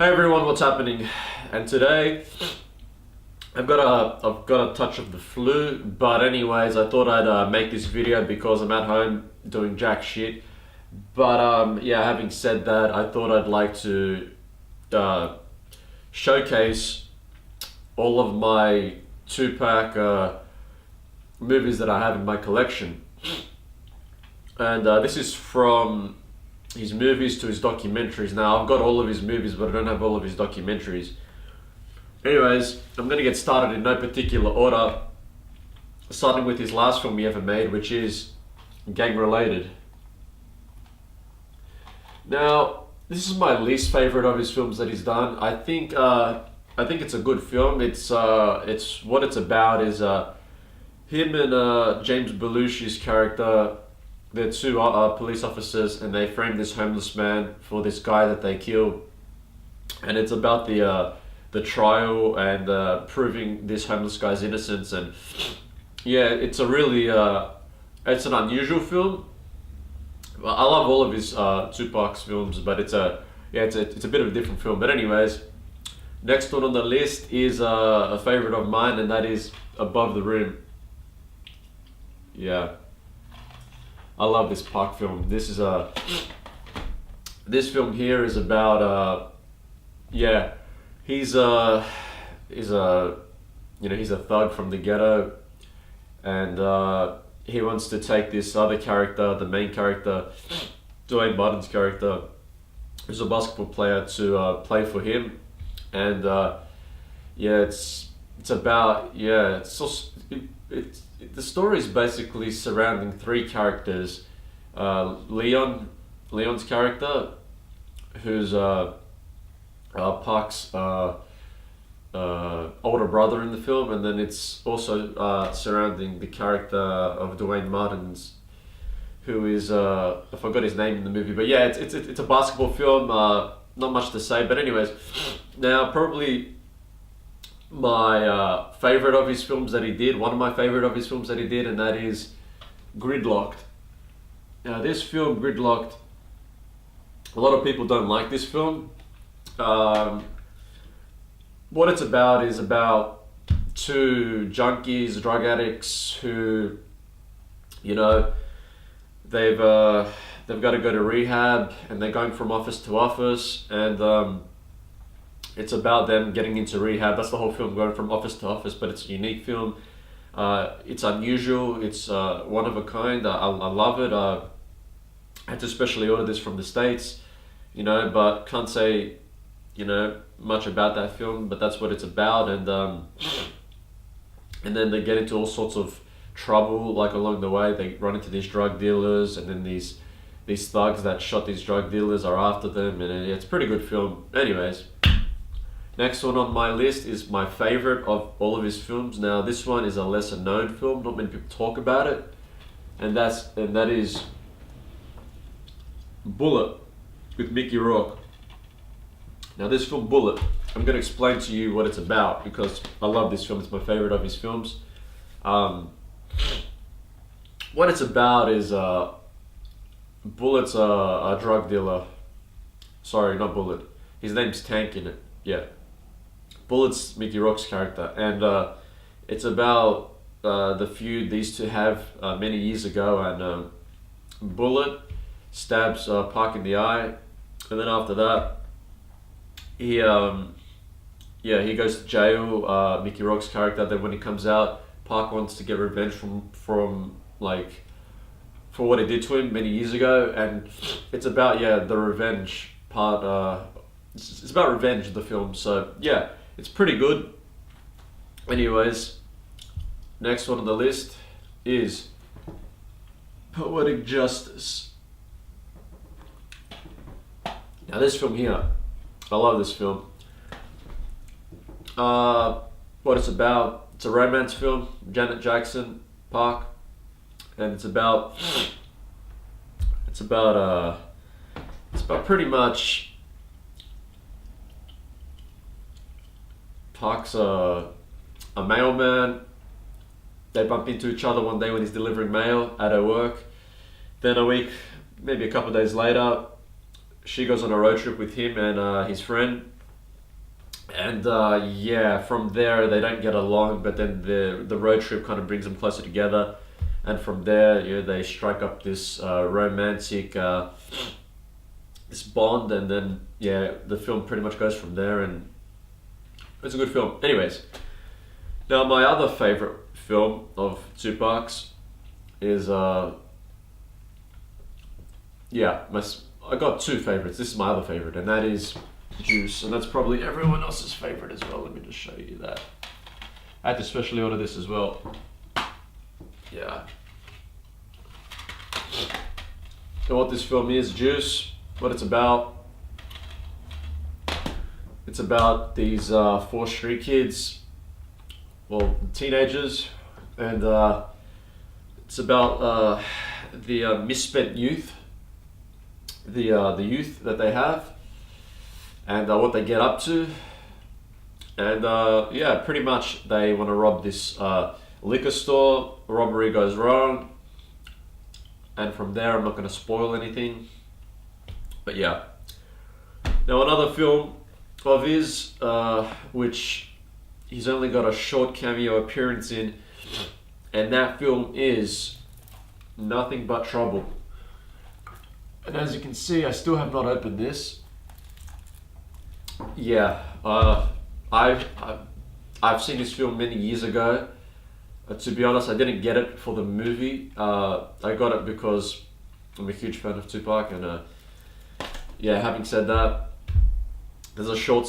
Hey everyone, what's happening? And today I've got a touch of the flu, but anyways, I thought I'd make this video because I'm at home doing jack shit. But yeah, having said that, I thought I'd like to showcase all of my Tupac movies that I have in my collection. And this is from his movies to his documentaries. Now, I've got all of his movies, but I don't have all of his documentaries. Anyways, I'm gonna get started in no particular order, starting with his last film he ever made, which is gang related. Now, this is my least favorite of his films that he's done. I think it's a good film. It's what it's about is him and James Belushi's character. They're two police officers, and they frame this homeless man for this guy that they kill, and it's about the trial and proving this homeless guy's innocence. And yeah, it's a really it's an unusual film. I love all of his Tupac's films, but it's a bit of a different film. But anyways, next one on the list is a favorite of mine, and that is Above the Rim. Yeah. I love this Pac film. This film here is about he's a thug from the ghetto, and he wants to take this other character, the main character, Dwayne Martin's character, who's a basketball player, to play for him. And the story is basically surrounding three characters. Leon's character, who's Park's older brother in the film, and then it's also surrounding the character of Dwayne Martin's, who is I forgot his name in the movie, but yeah, it's a basketball film. Not much to say, but anyways, now probably my favorite of his films that he did, one of my favorite of his films that he did, and that is Gridlock'd. Now this film, Gridlock'd, a lot of people don't like this film. What it's about is about two junkies, drug addicts who, they've got to go to rehab, and they're going from office to office, and it's about them getting into rehab. That's the whole film, going from office to office, but it's a unique film. It's unusual. It's one of a kind. I love it. I had to specially order this from the States, but can't say, much about that film, but that's what it's about. And then they get into all sorts of trouble, like along the way. They run into these drug dealers, and then these thugs that shot these drug dealers are after them, and it's a pretty good film. Anyways, next one on my list is my favorite of all of his films. Now this one is a lesser known film, not many people talk about it, and that is Bullet with Mickey Rourke. Now this film Bullet, I'm going to explain to you what it's about because I love this film. It's my favorite of his films. What it's about is Bullet's a drug dealer. Sorry, not Bullet. His name's Tank in it. Yeah. Bullet's Mickey Rourke's character, and it's about the feud these two have many years ago, and Bullet stabs Park in the eye, and then after that he goes to jail, Mickey Rourke's character. Then when he comes out, Park wants to get revenge from for what he did to him many years ago, and it's about the revenge part. It's about revenge, the film, so yeah, it's pretty good. Anyways, next one on the list is Poetic Justice. Now this film here, I love this film. What it's about, it's a romance film, Janet Jackson, Park, and it's about pretty much Park's a mailman. They bump into each other one day when he's delivering mail at her work. Then a week, maybe a couple of days later, she goes on a road trip with him and his friend, And yeah, from there they don't get along, but then the road trip kind of brings them closer together, and from there, they strike up this romantic this bond, and then yeah, the film pretty much goes from there, and it's a good film. Anyways, now my other favorite film of Tupac's is yeah, I got two favorites. This is my other favorite, and that is Juice, and that's probably everyone else's favorite as well. Let me just show you that. I had to specially order this as well. Yeah. So what this film is, Juice, what it's about. It's about these four street kids, well, teenagers, and it's about the misspent youth, the youth that they have, and what they get up to, and yeah, pretty much they want to rob this liquor store. Robbery goes wrong, and from there, I'm not going to spoil anything, but yeah. Now another film of his, which he's only got a short cameo appearance in, and that film is Nothing But Trouble. And as you can see, I still have not opened this. Yeah, I've seen this film many years ago. To be honest, I didn't get it for the movie. I got it because I'm a huge fan of Tupac, and yeah, having said that, there's a short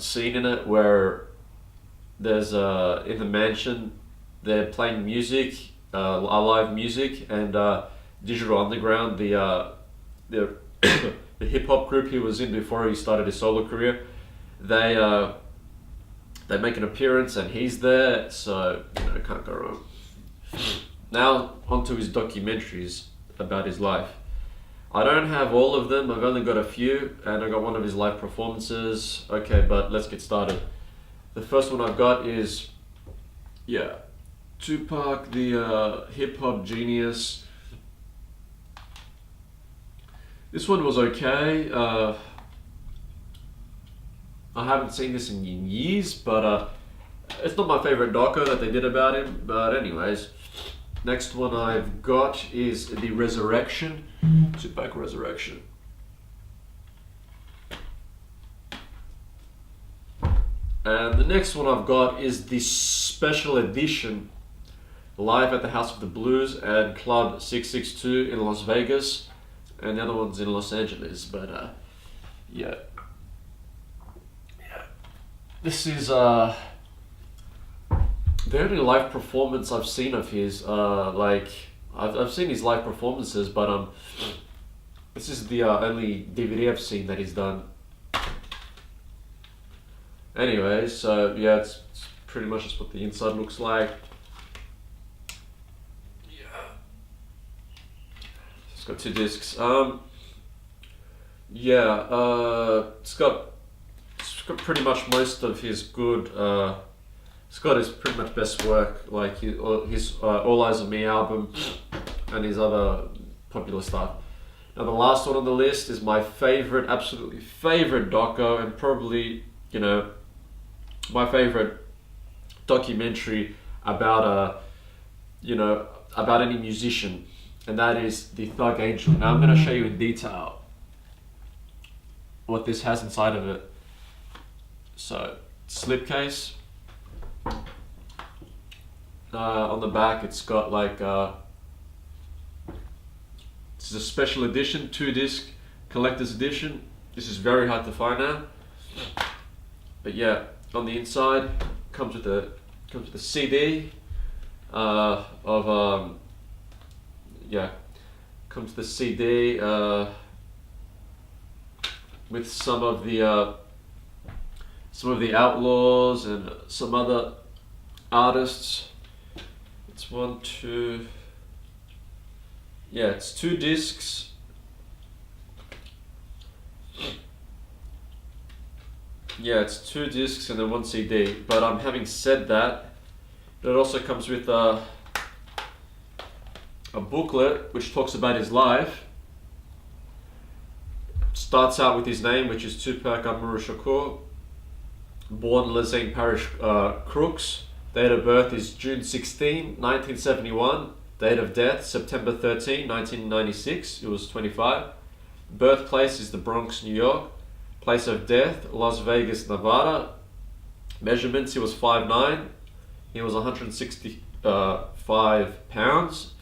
scene in it where there's in the mansion, they're playing music, live music, and Digital Underground, the the hip hop group he was in before he started his solo career, they make an appearance and he's there, so can't go wrong. Now onto his documentaries about his life. I don't have all of them, I've only got a few, and I got one of his live performances. Okay, but let's get started. The first one I've got is, yeah, Tupac, the hip hop genius. This one was okay. I haven't seen this in years, but it's not my favorite doco that they did about him. But anyways, next one I've got is The Resurrection, Tupac Resurrection. And the next one I've got is the special edition, Live at the House of the Blues and Club 662 in Las Vegas, and the other one's in Los Angeles. But yeah. This is the only live performance I've seen of his. Like I've seen his live performances, but this is the only DVD I've seen that he's done. Anyways, so yeah, it's pretty much just what the inside looks like. Yeah, it's got two discs. Yeah, it's got pretty much most of his good. It's got his pretty much best work, like his All Eyes on Me album and his other popular stuff. Now the last one on the list is my favorite, absolutely favorite doco, and probably, my favorite documentary about about any musician, and that is The Thug Angel. Now I'm going to show you in detail what this has inside of it. So, slipcase. On the back it's got like this is a special edition, 2-disc collector's edition. This is very hard to find now, but yeah, on the inside comes with a CD of comes the CD with some of the Outlaws and some other artists. It's it's 2 discs. Yeah, it's 2 discs and then 1 CD. But having said that, it also comes with a booklet which talks about his life. Starts out with his name, which is Tupac Amaru Shakur. born Lezine Parish, Crooks. Date of birth is June 16, 1971. Date of death, September 13, 1996. He was 25. Birthplace is the Bronx, New York. Place of death, Las Vegas, Nevada. Measurements, he was 5'9". He was 165 pounds.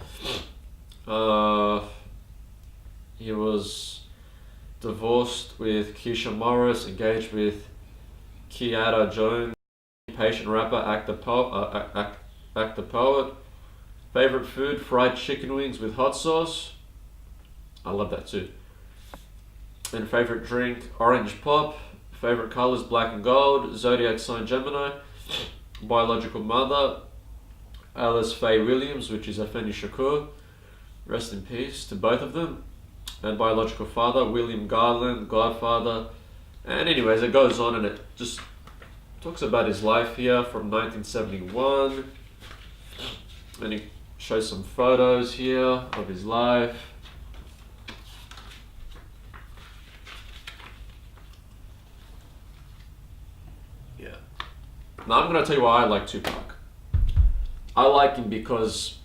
He was divorced with Keisha Morris, engaged with Kiara Jones, patient rapper, actor, poet. Favorite food, fried chicken wings with hot sauce. I love that too. And favorite drink, orange pop. Favorite colors, black and gold. Zodiac sign, Gemini. Biological mother, Alice Faye Williams, which is Afeni Shakur. Rest in peace to both of them. And biological father, William Garland, godfather. And anyways, it goes on and it just talks about his life here from 1971. And he shows some photos here of his life. Yeah. Now I'm going to tell you why I like Tupac. I like him because,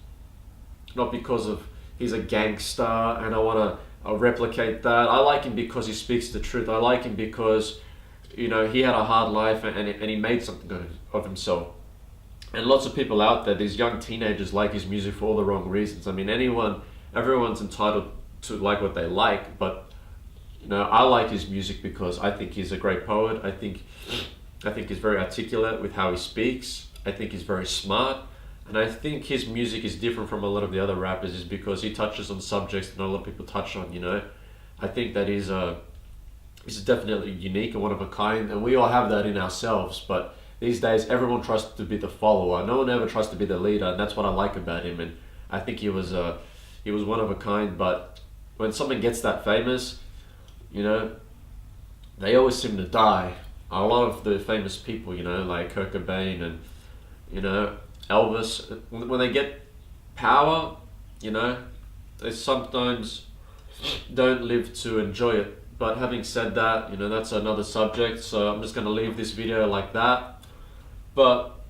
not because of he's a gangster and I want to replicate that. I like him because he speaks the truth. I like him because, you know, he had a hard life and he made something of himself. And lots of people out there, these young teenagers, like his music for all the wrong reasons. I mean, everyone's entitled to like what they like, but, you know, I like his music because I think he's a great poet. I think he's very articulate with how he speaks. I think he's very smart. And I think his music is different from a lot of the other rappers is because he touches on subjects that not a lot of people touch on, you know. I think that he's definitely unique and one of a kind, and we all have that in ourselves, but these days everyone tries to be the follower. No one ever tries to be the leader, and that's what I like about him. And I think he was one of a kind, but when someone gets that famous, you know, they always seem to die. A lot of the famous people, you know, like Kurt Cobain and, you know, Elvis, when they get power, you know, they sometimes don't live to enjoy it. But having said that, you know, that's another subject, so I'm just going to leave this video like that. But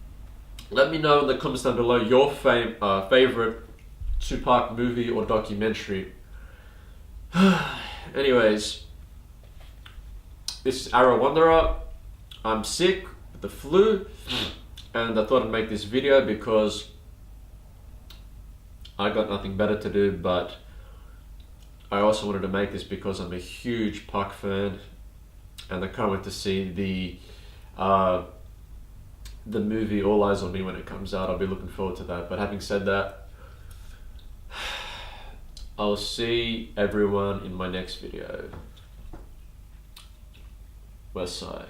let me know in the comments down below your favorite Tupac movie or documentary. Anyways, this is Arrow Wanderer. I'm sick with the flu, and I thought I'd make this video because I got nothing better to do, but I also wanted to make this because I'm a huge Pac fan, and I can't wait to see the movie All Eyes on Me when it comes out. I'll be looking forward to that. But having said that, I'll see everyone in my next video. West Side.